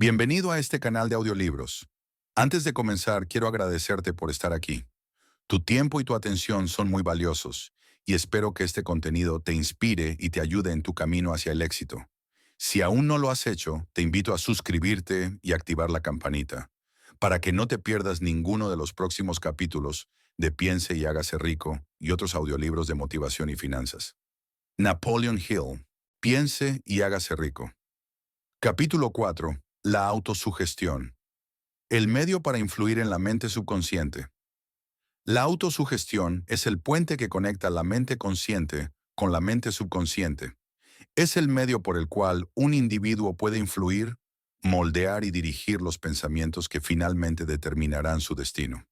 Bienvenido a este canal de audiolibros. Antes de comenzar, quiero agradecerte por estar aquí. Tu tiempo y tu atención son muy valiosos y espero que este contenido te inspire y te ayude en tu camino hacia el éxito. Si aún no lo has hecho, te invito a suscribirte y activar la campanita para que no te pierdas ninguno de los próximos capítulos de Piense y hágase rico y otros audiolibros de motivación y finanzas. Napoleon Hill, Piense y hágase rico. Capítulo 4. La autosugestión. El medio para influir en la mente subconsciente. La autosugestión es el puente que conecta la mente consciente con la mente subconsciente. Es el medio por el cual un individuo puede influir, moldear y dirigir los pensamientos que finalmente determinarán su destino.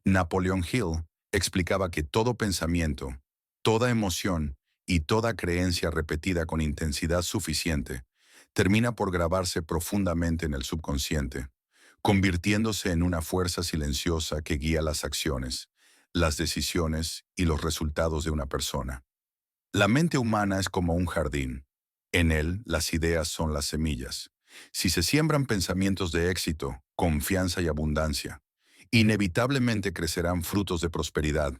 Napoleon Hill explicaba que todo pensamiento, toda emoción y toda creencia repetida con intensidad suficiente termina por grabarse profundamente en el subconsciente, convirtiéndose en una fuerza silenciosa que guía las acciones, las decisiones y los resultados de una persona. La mente humana es como un jardín. En él, las ideas son las semillas. Si se siembran pensamientos de éxito, confianza y abundancia, inevitablemente crecerán frutos de prosperidad.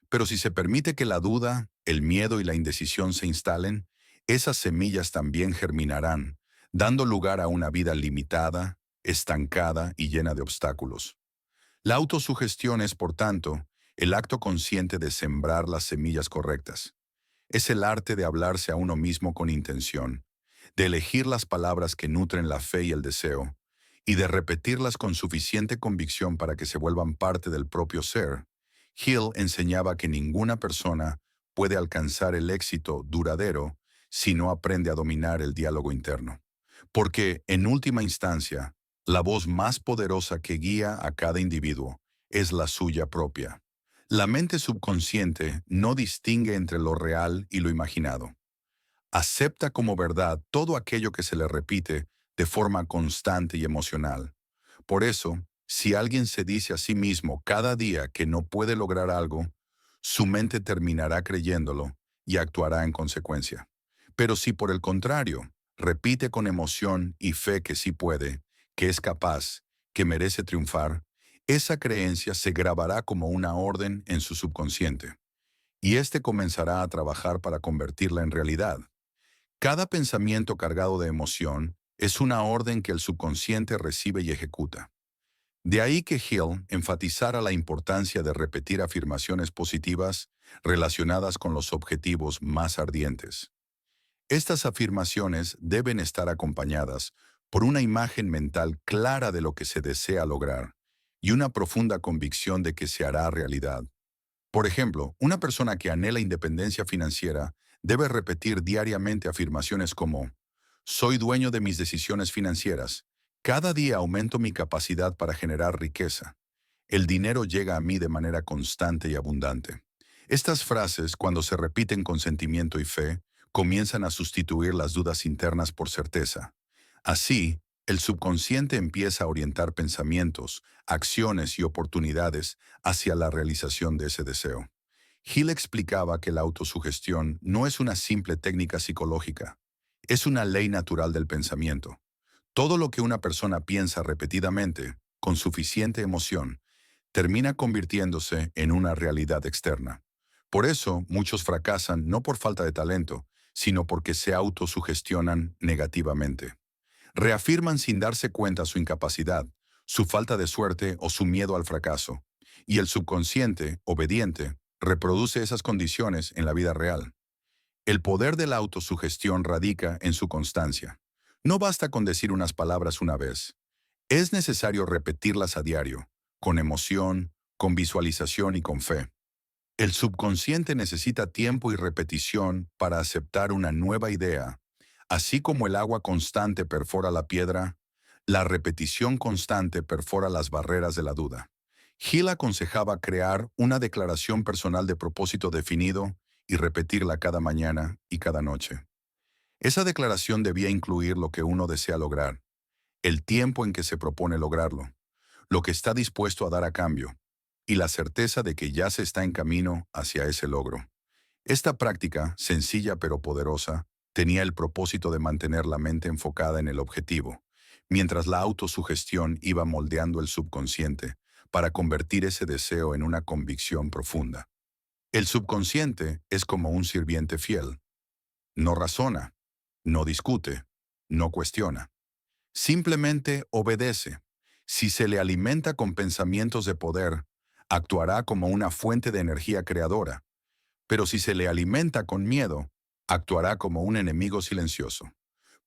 Pero si se permite que la duda, el miedo y la indecisión se instalen, esas semillas también germinarán, dando lugar a una vida limitada, estancada y llena de obstáculos. La autosugestión es, por tanto, el acto consciente de sembrar las semillas correctas. Es el arte de hablarse a uno mismo con intención, de elegir las palabras que nutren la fe y el deseo, y de repetirlas con suficiente convicción para que se vuelvan parte del propio ser. Hill enseñaba que ninguna persona puede alcanzar el éxito duradero si no aprende a dominar el diálogo interno. Porque, en última instancia, la voz más poderosa que guía a cada individuo es la suya propia. La mente subconsciente no distingue entre lo real y lo imaginado. Acepta como verdad todo aquello que se le repite de forma constante y emocional. Por eso, si alguien se dice a sí mismo cada día que no puede lograr algo, su mente terminará creyéndolo y actuará en consecuencia. Pero si por el contrario, repite con emoción y fe que sí puede, que es capaz, que merece triunfar, esa creencia se grabará como una orden en su subconsciente, y éste comenzará a trabajar para convertirla en realidad. Cada pensamiento cargado de emoción es una orden que el subconsciente recibe y ejecuta. De ahí que Hill enfatizara la importancia de repetir afirmaciones positivas relacionadas con los objetivos más ardientes. Estas afirmaciones deben estar acompañadas por una imagen mental clara de lo que se desea lograr y una profunda convicción de que se hará realidad. Por ejemplo, una persona que anhela independencia financiera debe repetir diariamente afirmaciones como: soy dueño de mis decisiones financieras. Cada día aumento mi capacidad para generar riqueza. El dinero llega a mí de manera constante y abundante. Estas frases, cuando se repiten con sentimiento y fe, comienzan a sustituir las dudas internas por certeza. Así, el subconsciente empieza a orientar pensamientos, acciones y oportunidades hacia la realización de ese deseo. Hill explicaba que la autosugestión no es una simple técnica psicológica, es una ley natural del pensamiento. Todo lo que una persona piensa repetidamente, con suficiente emoción, termina convirtiéndose en una realidad externa. Por eso, muchos fracasan no por falta de talento, sino porque se autosugestionan negativamente. Reafirman sin darse cuenta su incapacidad, su falta de suerte o su miedo al fracaso, y el subconsciente, obediente, reproduce esas condiciones en la vida real. El poder de la autosugestión radica en su constancia. No basta con decir unas palabras una vez. Es necesario repetirlas a diario, con emoción, con visualización y con fe. El subconsciente necesita tiempo y repetición para aceptar una nueva idea. Así como el agua constante perfora la piedra, la repetición constante perfora las barreras de la duda. Hill aconsejaba crear una declaración personal de propósito definido y repetirla cada mañana y cada noche. Esa declaración debía incluir lo que uno desea lograr, el tiempo en que se propone lograrlo, lo que está dispuesto a dar a cambio, y la certeza de que ya se está en camino hacia ese logro. Esta práctica, sencilla pero poderosa, tenía el propósito de mantener la mente enfocada en el objetivo, mientras la autosugestión iba moldeando el subconsciente para convertir ese deseo en una convicción profunda. El subconsciente es como un sirviente fiel. No razona, no discute, no cuestiona. Simplemente obedece. Si se le alimenta con pensamientos de poder, actuará como una fuente de energía creadora. Pero si se le alimenta con miedo, actuará como un enemigo silencioso.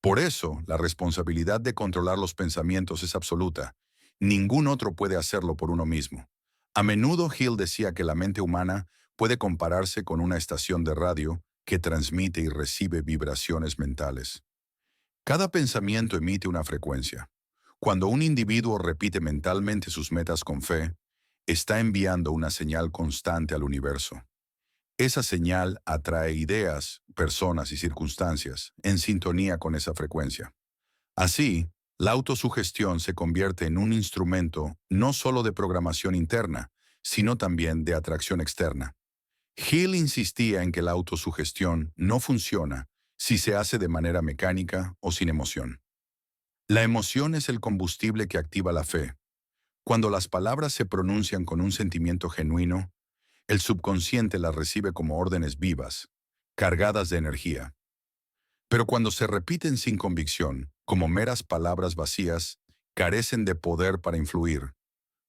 Por eso, la responsabilidad de controlar los pensamientos es absoluta. Ningún otro puede hacerlo por uno mismo. A menudo Hill decía que la mente humana puede compararse con una estación de radio que transmite y recibe vibraciones mentales. Cada pensamiento emite una frecuencia. Cuando un individuo repite mentalmente sus metas con fe, está enviando una señal constante al universo. Esa señal atrae ideas, personas y circunstancias en sintonía con esa frecuencia. Así, la autosugestión se convierte en un instrumento no solo de programación interna, sino también de atracción externa. Hill insistía en que la autosugestión no funciona si se hace de manera mecánica o sin emoción. La emoción es el combustible que activa la fe. Cuando las palabras se pronuncian con un sentimiento genuino, el subconsciente las recibe como órdenes vivas, cargadas de energía. Pero cuando se repiten sin convicción, como meras palabras vacías, carecen de poder para influir.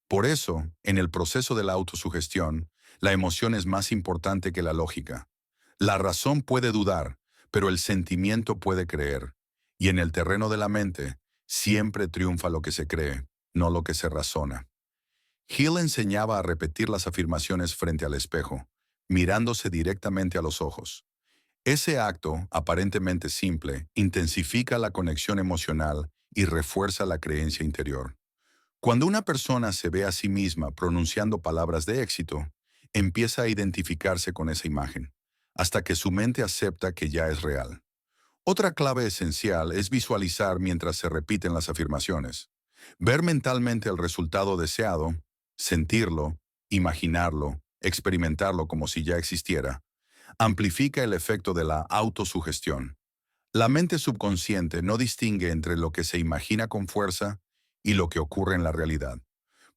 Por eso, en el proceso de la autosugestión, la emoción es más importante que la lógica. La razón puede dudar, pero el sentimiento puede creer. Y en el terreno de la mente, siempre triunfa lo que se cree, no lo que se razona. Hill enseñaba a repetir las afirmaciones frente al espejo, mirándose directamente a los ojos. Ese acto, aparentemente simple, intensifica la conexión emocional y refuerza la creencia interior. Cuando una persona se ve a sí misma pronunciando palabras de éxito, empieza a identificarse con esa imagen, hasta que su mente acepta que ya es real. Otra clave esencial es visualizar mientras se repiten las afirmaciones. Ver mentalmente el resultado deseado, sentirlo, imaginarlo, experimentarlo como si ya existiera, amplifica el efecto de la autosugestión. La mente subconsciente no distingue entre lo que se imagina con fuerza y lo que ocurre en la realidad.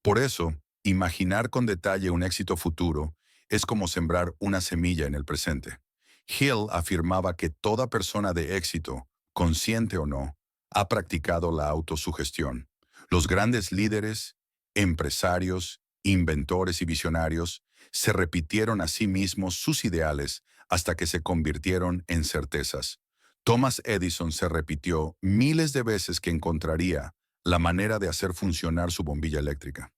Por eso, imaginar con detalle un éxito futuro es como sembrar una semilla en el presente. Hill afirmaba que toda persona de éxito, consciente o no, ha practicado la autosugestión. Los grandes líderes, empresarios, inventores y visionarios se repitieron a sí mismos sus ideales hasta que se convirtieron en certezas. Thomas Edison se repitió miles de veces que encontraría la manera de hacer funcionar su bombilla eléctrica.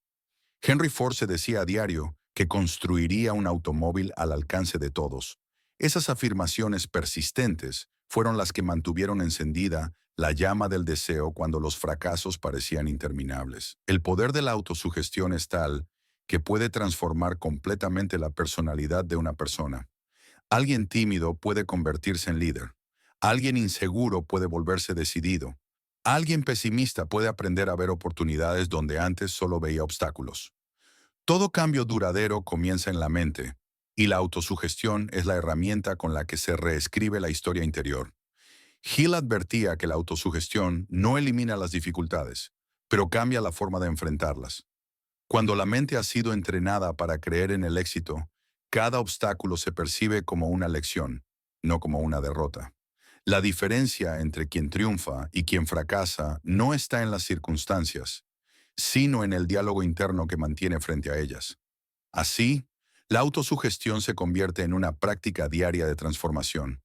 Henry Ford se decía a diario que construiría un automóvil al alcance de todos. Esas afirmaciones persistentes fueron las que mantuvieron encendida la llama del deseo cuando los fracasos parecían interminables. El poder de la autosugestión es tal que puede transformar completamente la personalidad de una persona. Alguien tímido puede convertirse en líder. Alguien inseguro puede volverse decidido. Alguien pesimista puede aprender a ver oportunidades donde antes solo veía obstáculos. Todo cambio duradero comienza en la mente, y la autosugestión es la herramienta con la que se reescribe la historia interior. Hill advertía que la autosugestión no elimina las dificultades, pero cambia la forma de enfrentarlas. Cuando la mente ha sido entrenada para creer en el éxito, cada obstáculo se percibe como una lección, no como una derrota. La diferencia entre quien triunfa y quien fracasa no está en las circunstancias, sino en el diálogo interno que mantiene frente a ellas. Así, la autosugestión se convierte en una práctica diaria de transformación.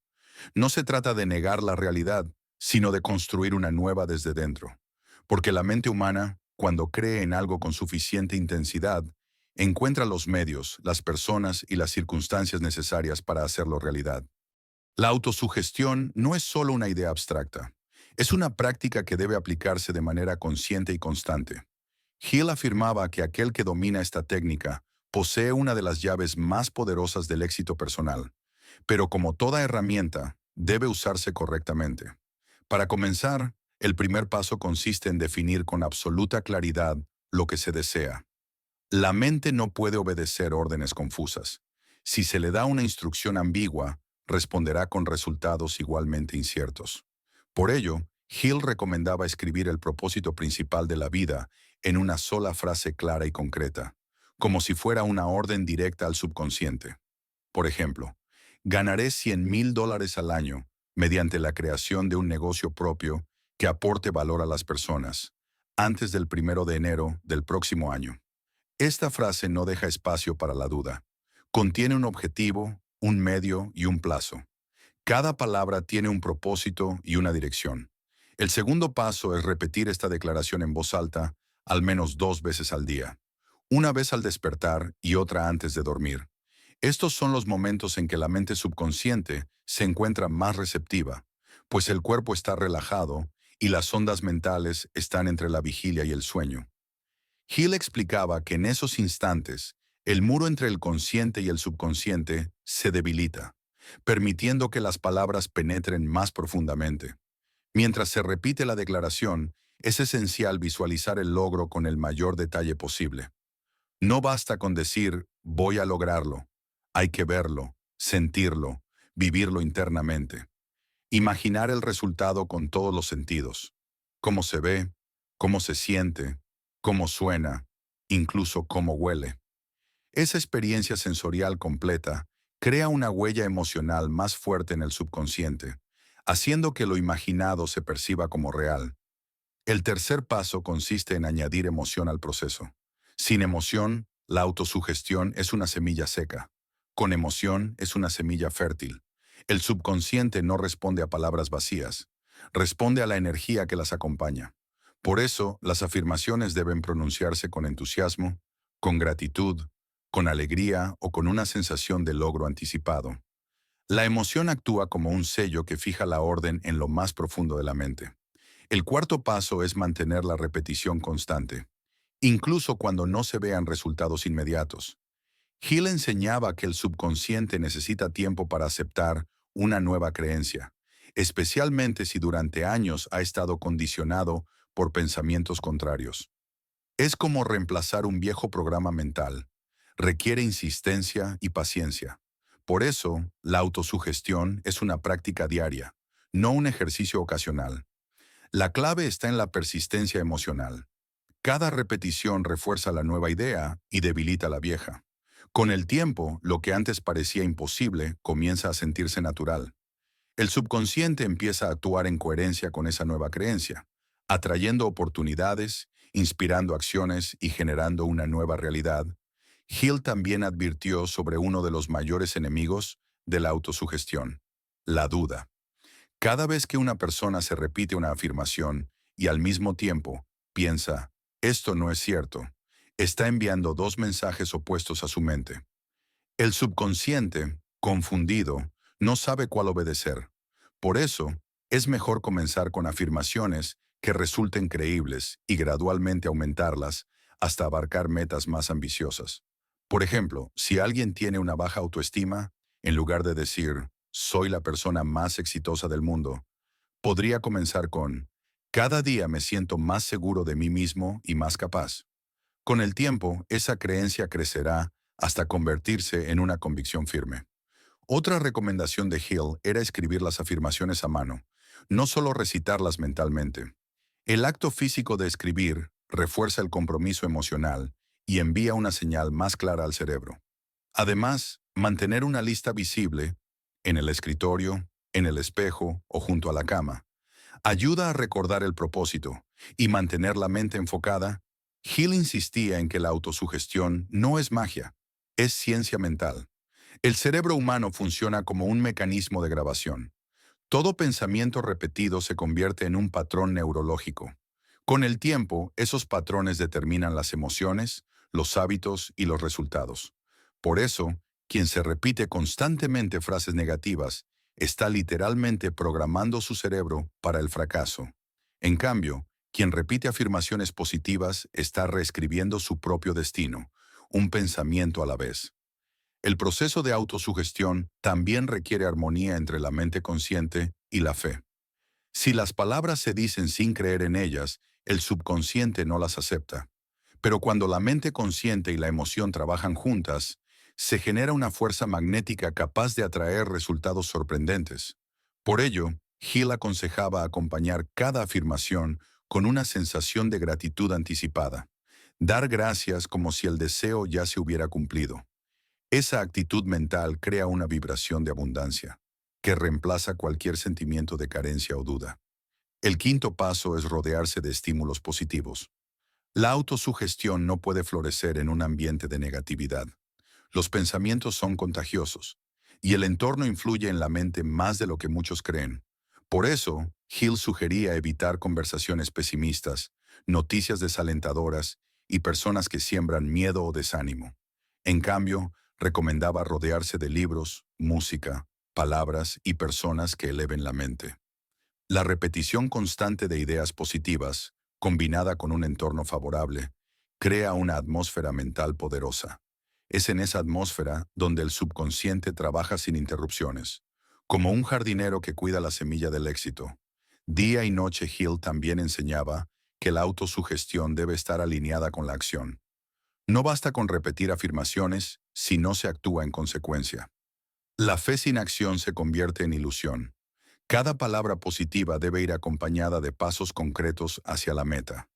No se trata de negar la realidad, sino de construir una nueva desde dentro. Porque la mente humana, cuando cree en algo con suficiente intensidad, encuentra los medios, las personas y las circunstancias necesarias para hacerlo realidad. La autosugestión no es solo una idea abstracta, es una práctica que debe aplicarse de manera consciente y constante. Hill afirmaba que aquel que domina esta técnica posee una de las llaves más poderosas del éxito personal, pero como toda herramienta, debe usarse correctamente. Para comenzar, el primer paso consiste en definir con absoluta claridad lo que se desea. La mente no puede obedecer órdenes confusas. Si se le da una instrucción ambigua, responderá con resultados igualmente inciertos. Por ello, Hill recomendaba escribir el propósito principal de la vida en una sola frase clara y concreta, como si fuera una orden directa al subconsciente. Por ejemplo, ganaré $100,000 al año mediante la creación de un negocio propio que aporte valor a las personas, antes del 1 de enero del próximo año. Esta frase no deja espacio para la duda. Contiene un objetivo, un medio y un plazo. Cada palabra tiene un propósito y una dirección. El segundo paso es repetir esta declaración en voz alta al menos 2 veces al día, una vez al despertar y otra antes de dormir. Estos son los momentos en que la mente subconsciente se encuentra más receptiva, pues el cuerpo está relajado y las ondas mentales están entre la vigilia y el sueño. Hill explicaba que en esos instantes, el muro entre el consciente y el subconsciente se debilita, permitiendo que las palabras penetren más profundamente. Mientras se repite la declaración, es esencial visualizar el logro con el mayor detalle posible. No basta con decir, voy a lograrlo. Hay que verlo, sentirlo, vivirlo internamente. Imaginar el resultado con todos los sentidos. Cómo se ve, cómo se siente, cómo suena, incluso cómo huele. Esa experiencia sensorial completa crea una huella emocional más fuerte en el subconsciente, haciendo que lo imaginado se perciba como real. El tercer paso consiste en añadir emoción al proceso. Sin emoción, la autosugestión es una semilla seca. Con emoción es una semilla fértil. El subconsciente no responde a palabras vacías, responde a la energía que las acompaña. Por eso, las afirmaciones deben pronunciarse con entusiasmo, con gratitud, con alegría o con una sensación de logro anticipado. La emoción actúa como un sello que fija la orden en lo más profundo de la mente. El cuarto paso es mantener la repetición constante, incluso cuando no se vean resultados inmediatos. Hill enseñaba que el subconsciente necesita tiempo para aceptar una nueva creencia, especialmente si durante años ha estado condicionado por pensamientos contrarios. Es como reemplazar un viejo programa mental. Requiere insistencia y paciencia. Por eso, la autosugestión es una práctica diaria, no un ejercicio ocasional. La clave está en la persistencia emocional. Cada repetición refuerza la nueva idea y debilita la vieja. Con el tiempo, lo que antes parecía imposible comienza a sentirse natural. El subconsciente empieza a actuar en coherencia con esa nueva creencia, atrayendo oportunidades, inspirando acciones y generando una nueva realidad. Hill también advirtió sobre uno de los mayores enemigos de la autosugestión: la duda. Cada vez que una persona se repite una afirmación y al mismo tiempo piensa, esto no es cierto, está enviando dos mensajes opuestos a su mente. El subconsciente, confundido, no sabe cuál obedecer. Por eso, es mejor comenzar con afirmaciones que resulten creíbles y gradualmente aumentarlas hasta abarcar metas más ambiciosas. Por ejemplo, si alguien tiene una baja autoestima, en lugar de decir, soy la persona más exitosa del mundo, podría comenzar con, cada día me siento más seguro de mí mismo y más capaz. Con el tiempo, esa creencia crecerá hasta convertirse en una convicción firme. Otra recomendación de Hill era escribir las afirmaciones a mano, no solo recitarlas mentalmente. El acto físico de escribir refuerza el compromiso emocional y envía una señal más clara al cerebro. Además, mantener una lista visible, en el escritorio, en el espejo o junto a la cama, ayuda a recordar el propósito y mantener la mente enfocada. Hill insistía en que la autosugestión no es magia, es ciencia mental. El cerebro humano funciona como un mecanismo de grabación. Todo pensamiento repetido se convierte en un patrón neurológico. Con el tiempo, esos patrones determinan las emociones, los hábitos y los resultados. Por eso, quien se repite constantemente frases negativas está literalmente programando su cerebro para el fracaso. En cambio, quien repite afirmaciones positivas está reescribiendo su propio destino, un pensamiento a la vez. El proceso de autosugestión también requiere armonía entre la mente consciente y la fe. Si las palabras se dicen sin creer en ellas, el subconsciente no las acepta. Pero cuando la mente consciente y la emoción trabajan juntas, se genera una fuerza magnética capaz de atraer resultados sorprendentes. Por ello, Hill aconsejaba acompañar cada afirmación con una sensación de gratitud anticipada. Dar gracias como si el deseo ya se hubiera cumplido. Esa actitud mental crea una vibración de abundancia, que reemplaza cualquier sentimiento de carencia o duda. El quinto paso es rodearse de estímulos positivos. La autosugestión no puede florecer en un ambiente de negatividad. Los pensamientos son contagiosos, y el entorno influye en la mente más de lo que muchos creen. Por eso, Hill sugería evitar conversaciones pesimistas, noticias desalentadoras y personas que siembran miedo o desánimo. En cambio, recomendaba rodearse de libros, música, palabras y personas que eleven la mente. La repetición constante de ideas positivas, combinada con un entorno favorable, crea una atmósfera mental poderosa. Es en esa atmósfera donde el subconsciente trabaja sin interrupciones, como un jardinero que cuida la semilla del éxito. Día y noche Hill también enseñaba que la autosugestión debe estar alineada con la acción. No basta con repetir afirmaciones si no se actúa en consecuencia. La fe sin acción se convierte en ilusión. Cada palabra positiva debe ir acompañada de pasos concretos hacia la meta.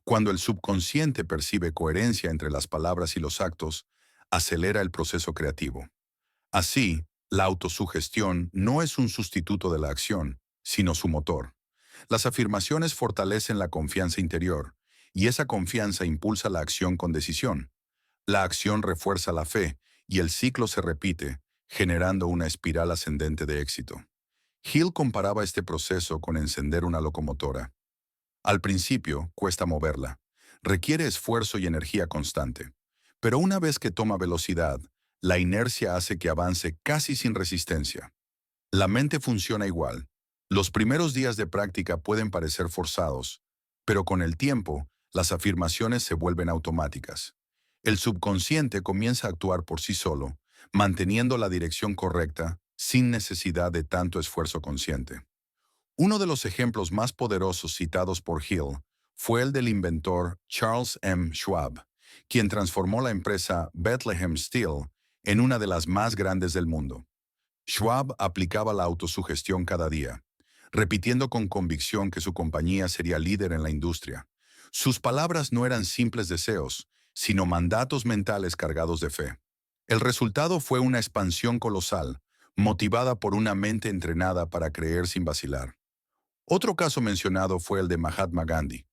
Cuando el subconsciente percibe coherencia entre las palabras y los actos, acelera el proceso creativo. Así, la autosugestión no es un sustituto de la acción, sino su motor. Las afirmaciones fortalecen la confianza interior, y esa confianza impulsa la acción con decisión. La acción refuerza la fe, y el ciclo se repite, generando una espiral ascendente de éxito. Hill comparaba este proceso con encender una locomotora. Al principio, cuesta moverla. Requiere esfuerzo y energía constante. Pero una vez que toma velocidad, la inercia hace que avance casi sin resistencia. La mente funciona igual. Los primeros días de práctica pueden parecer forzados, pero con el tiempo, las afirmaciones se vuelven automáticas. El subconsciente comienza a actuar por sí solo, manteniendo la dirección correcta, sin necesidad de tanto esfuerzo consciente. Uno de los ejemplos más poderosos citados por Hill fue el del inventor Charles M. Schwab, quien transformó la empresa Bethlehem Steel en una de las más grandes del mundo. Schwab aplicaba la autosugestión cada día, repitiendo con convicción que su compañía sería líder en la industria. Sus palabras no eran simples deseos, sino mandatos mentales cargados de fe. El resultado fue una expansión colosal, motivada por una mente entrenada para creer sin vacilar. Otro caso mencionado fue el de Mahatma Gandhi.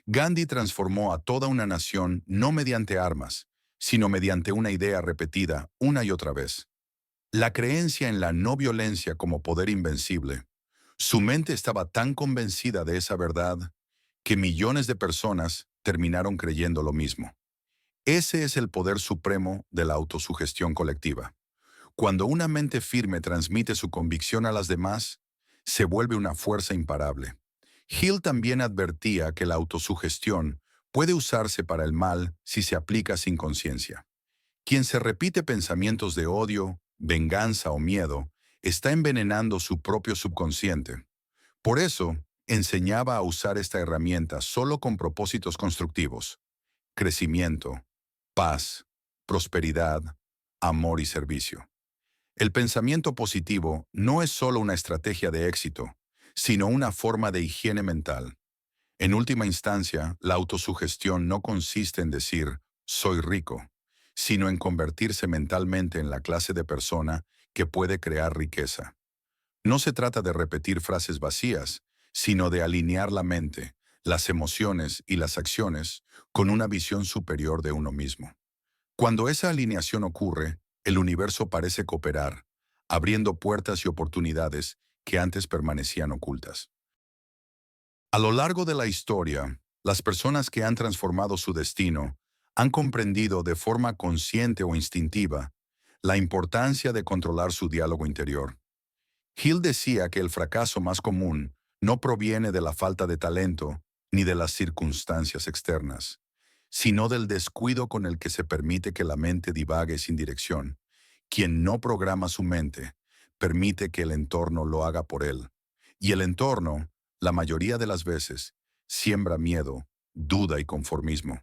Gandhi transformó a toda una nación no mediante armas, sino mediante una idea repetida una y otra vez. La creencia en la no violencia como poder invencible. Su mente estaba tan convencida de esa verdad que millones de personas terminaron creyendo lo mismo. Ese es el poder supremo de la autosugestión colectiva. Cuando una mente firme transmite su convicción a las demás, se vuelve una fuerza imparable. Hill también advertía que la autosugestión puede usarse para el mal si se aplica sin conciencia. Quien se repite pensamientos de odio, venganza o miedo, está envenenando su propio subconsciente. Por eso, enseñaba a usar esta herramienta solo con propósitos constructivos: crecimiento, paz, prosperidad, amor y servicio. El pensamiento positivo no es solo una estrategia de éxito, sino una forma de higiene mental. En última instancia, la autosugestión no consiste en decir «soy rico», sino en convertirse mentalmente en la clase de persona que puede crear riqueza. No se trata de repetir frases vacías, sino de alinear la mente, las emociones y las acciones con una visión superior de uno mismo. Cuando esa alineación ocurre, el universo parece cooperar, abriendo puertas y oportunidades que antes permanecían ocultas. A lo largo de la historia, las personas que han transformado su destino han comprendido de forma consciente o instintiva la importancia de controlar su diálogo interior. Hill decía que el fracaso más común no proviene de la falta de talento ni de las circunstancias externas, sino del descuido con el que se permite que la mente divague sin dirección. Quien no programa su mente, permite que el entorno lo haga por él. Y el entorno, la mayoría de las veces, siembra miedo, duda y conformismo.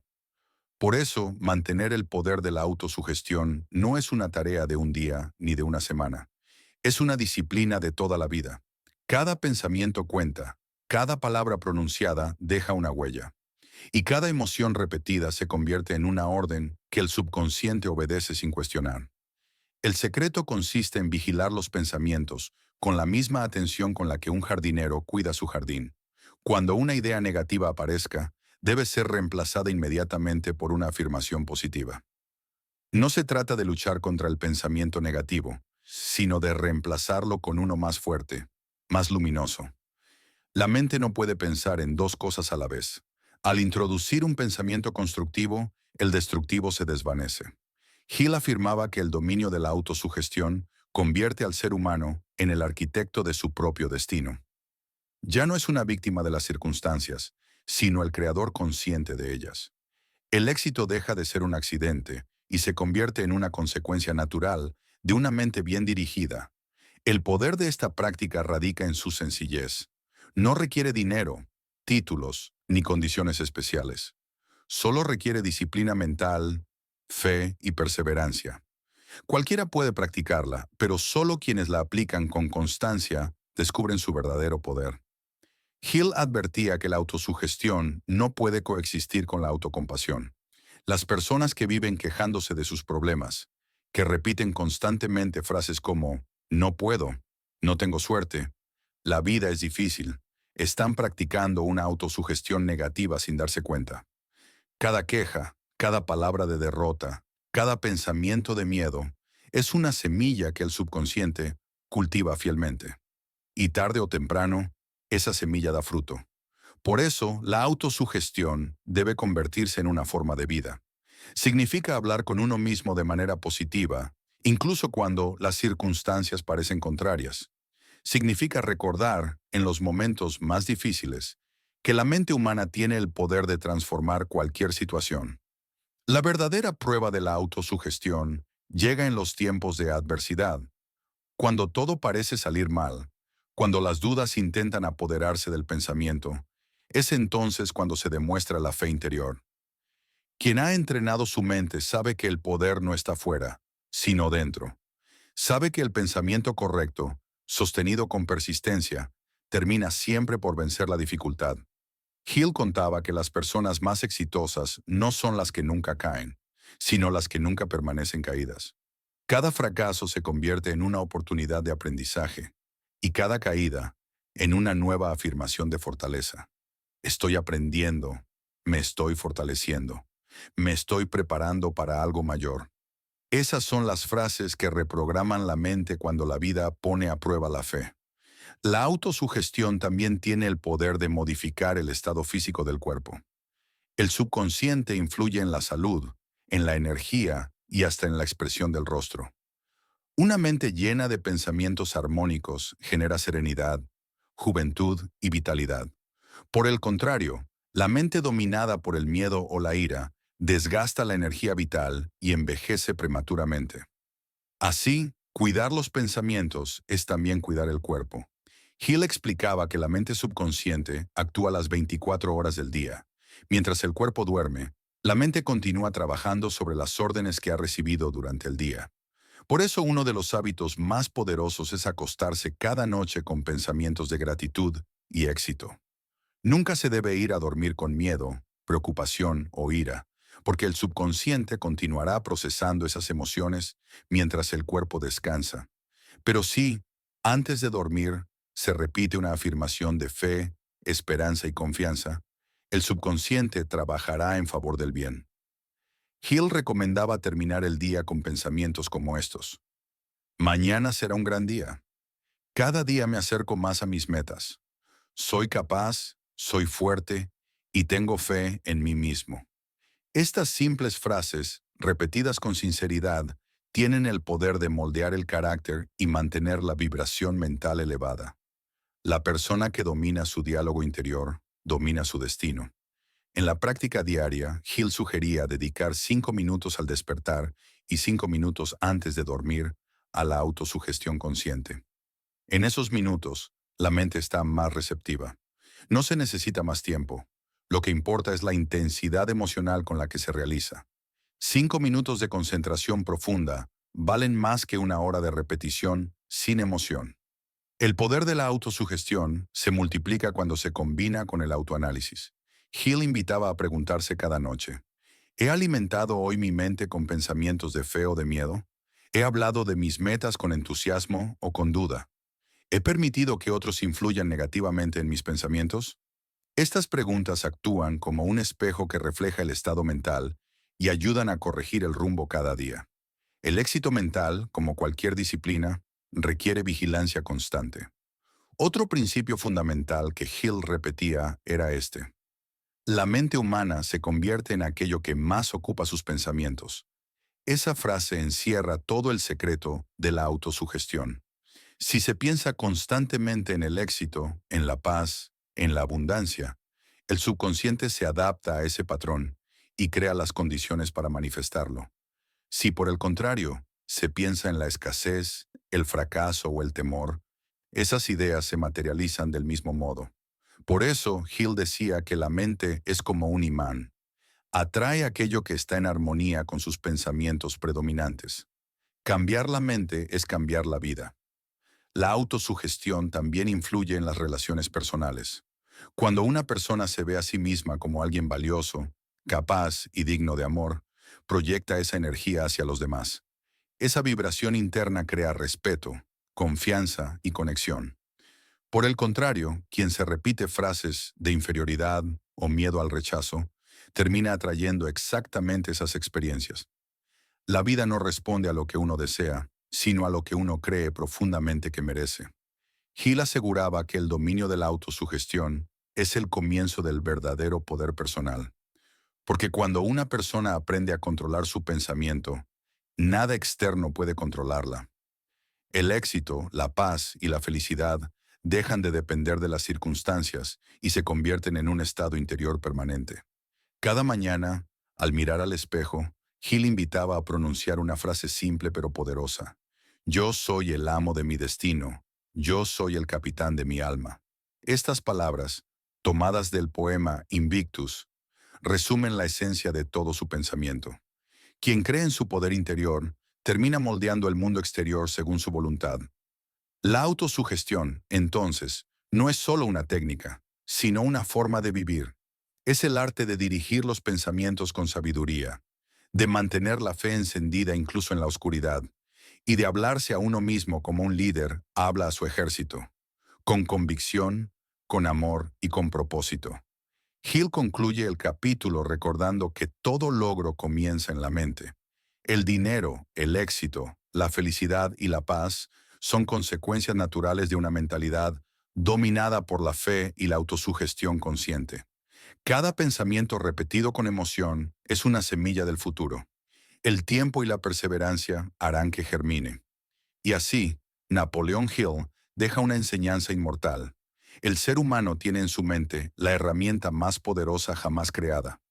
Por eso, mantener el poder de la autosugestión no es una tarea de un día ni de una semana. Es una disciplina de toda la vida. Cada pensamiento cuenta, cada palabra pronunciada deja una huella, y cada emoción repetida se convierte en una orden que el subconsciente obedece sin cuestionar. El secreto consiste en vigilar los pensamientos con la misma atención con la que un jardinero cuida su jardín. Cuando una idea negativa aparezca, debe ser reemplazada inmediatamente por una afirmación positiva. No se trata de luchar contra el pensamiento negativo, sino de reemplazarlo con uno más fuerte, más luminoso. La mente no puede pensar en dos cosas a la vez. Al introducir un pensamiento constructivo, el destructivo se desvanece. Hill afirmaba que el dominio de la autosugestión convierte al ser humano en el arquitecto de su propio destino. Ya no es una víctima de las circunstancias, sino el creador consciente de ellas. El éxito deja de ser un accidente y se convierte en una consecuencia natural de una mente bien dirigida. El poder de esta práctica radica en su sencillez. No requiere dinero, títulos ni condiciones especiales. Solo requiere disciplina mental, fe y perseverancia. Cualquiera puede practicarla, pero solo quienes la aplican con constancia descubren su verdadero poder. Hill advertía que la autosugestión no puede coexistir con la autocompasión. Las personas que viven quejándose de sus problemas, que repiten constantemente frases como no puedo, no tengo suerte, la vida es difícil, están practicando una autosugestión negativa sin darse cuenta. Cada queja, cada palabra de derrota, cada pensamiento de miedo es una semilla que el subconsciente cultiva fielmente. Y tarde o temprano, esa semilla da fruto. Por eso, la autosugestión debe convertirse en una forma de vida. Significa hablar con uno mismo de manera positiva, incluso cuando las circunstancias parecen contrarias. Significa recordar, en los momentos más difíciles, que la mente humana tiene el poder de transformar cualquier situación. La verdadera prueba de la autosugestión llega en los tiempos de adversidad, cuando todo parece salir mal, cuando las dudas intentan apoderarse del pensamiento. Es entonces cuando se demuestra la fe interior. Quien ha entrenado su mente sabe que el poder no está fuera, sino dentro. Sabe que el pensamiento correcto, sostenido con persistencia, termina siempre por vencer la dificultad. Hill contaba que las personas más exitosas no son las que nunca caen, sino las que nunca permanecen caídas. Cada fracaso se convierte en una oportunidad de aprendizaje, y cada caída en una nueva afirmación de fortaleza. Estoy aprendiendo, me estoy fortaleciendo, me estoy preparando para algo mayor. Esas son las frases que reprograman la mente cuando la vida pone a prueba la fe. La autosugestión también tiene el poder de modificar el estado físico del cuerpo. El subconsciente influye en la salud, en la energía y hasta en la expresión del rostro. Una mente llena de pensamientos armónicos genera serenidad, juventud y vitalidad. Por el contrario, la mente dominada por el miedo o la ira desgasta la energía vital y envejece prematuramente. Así, cuidar los pensamientos es también cuidar el cuerpo. Hill explicaba que la mente subconsciente actúa las 24 horas del día. Mientras el cuerpo duerme, la mente continúa trabajando sobre las órdenes que ha recibido durante el día. Por eso uno de los hábitos más poderosos es acostarse cada noche con pensamientos de gratitud y éxito. Nunca se debe ir a dormir con miedo, preocupación o ira, porque el subconsciente continuará procesando esas emociones mientras el cuerpo descansa. Pero sí, antes de dormir, se repite una afirmación de fe, esperanza y confianza, el subconsciente trabajará en favor del bien. Hill recomendaba terminar el día con pensamientos como estos. Mañana será un gran día. Cada día me acerco más a mis metas. Soy capaz, soy fuerte y tengo fe en mí mismo. Estas simples frases, repetidas con sinceridad, tienen el poder de moldear el carácter y mantener la vibración mental elevada. La persona que domina su diálogo interior, domina su destino. En la práctica diaria, Hill sugería dedicar 5 minutos al despertar y 5 minutos antes de dormir a la autosugestión consciente. En esos minutos, la mente está más receptiva. No se necesita más tiempo. Lo que importa es la intensidad emocional con la que se realiza. 5 minutos de concentración profunda valen más que una hora de repetición sin emoción. El poder de la autosugestión se multiplica cuando se combina con el autoanálisis. Hill invitaba a preguntarse cada noche: ¿he alimentado hoy mi mente con pensamientos de fe o de miedo? ¿He hablado de mis metas con entusiasmo o con duda? ¿He permitido que otros influyan negativamente en mis pensamientos? Estas preguntas actúan como un espejo que refleja el estado mental y ayudan a corregir el rumbo cada día. El éxito mental, como cualquier disciplina, requiere vigilancia constante. Otro principio fundamental que Hill repetía era este: la mente humana se convierte en aquello que más ocupa sus pensamientos. Esa frase encierra todo el secreto de la autosugestión. Si se piensa constantemente en el éxito, en la paz, en la abundancia, el subconsciente se adapta a ese patrón y crea las condiciones para manifestarlo. Si por el contrario, se piensa en la escasez, el fracaso o el temor, esas ideas se materializan del mismo modo. Por eso, Hill decía que la mente es como un imán. Atrae aquello que está en armonía con sus pensamientos predominantes. Cambiar la mente es cambiar la vida. La autosugestión también influye en las relaciones personales. Cuando una persona se ve a sí misma como alguien valioso, capaz y digno de amor, proyecta esa energía hacia los demás. Esa vibración interna crea respeto, confianza y conexión. Por el contrario, quien se repite frases de inferioridad o miedo al rechazo, termina atrayendo exactamente esas experiencias. La vida no responde a lo que uno desea, sino a lo que uno cree profundamente que merece. Hill aseguraba que el dominio de la autosugestión es el comienzo del verdadero poder personal, porque cuando una persona aprende a controlar su pensamiento, nada externo puede controlarla. El éxito, la paz y la felicidad dejan de depender de las circunstancias y se convierten en un estado interior permanente. Cada mañana, al mirar al espejo, Hill invitaba a pronunciar una frase simple pero poderosa: yo soy el amo de mi destino, yo soy el capitán de mi alma. Estas palabras, tomadas del poema Invictus, resumen la esencia de todo su pensamiento. Quien cree en su poder interior, termina moldeando el mundo exterior según su voluntad. La autosugestión, entonces, no es solo una técnica, sino una forma de vivir. Es el arte de dirigir los pensamientos con sabiduría, de mantener la fe encendida incluso en la oscuridad, y de hablarse a uno mismo como un líder habla a su ejército, con convicción, con amor y con propósito. Hill concluye el capítulo recordando que todo logro comienza en la mente. El dinero, el éxito, la felicidad y la paz son consecuencias naturales de una mentalidad dominada por la fe y la autosugestión consciente. Cada pensamiento repetido con emoción es una semilla del futuro. El tiempo y la perseverancia harán que germine. Y así, Napoleón Hill deja una enseñanza inmortal. El ser humano tiene en su mente la herramienta más poderosa jamás creada.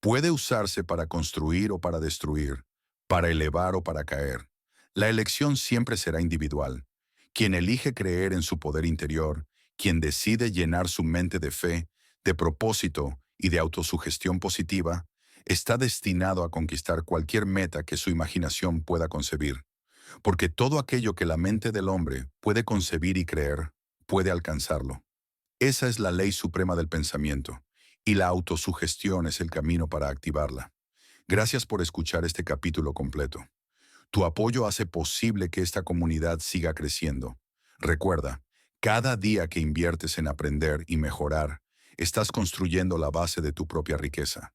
Puede usarse para construir o para destruir, para elevar o para caer. La elección siempre será individual. Quien elige creer en su poder interior, quien decide llenar su mente de fe, de propósito y de autosugestión positiva, está destinado a conquistar cualquier meta que su imaginación pueda concebir. Porque todo aquello que la mente del hombre puede concebir y creer, puede alcanzarlo. Esa es la ley suprema del pensamiento, y la autosugestión es el camino para activarla. Gracias por escuchar este capítulo completo. Tu apoyo hace posible que esta comunidad siga creciendo. Recuerda, cada día que inviertes en aprender y mejorar, estás construyendo la base de tu propia riqueza.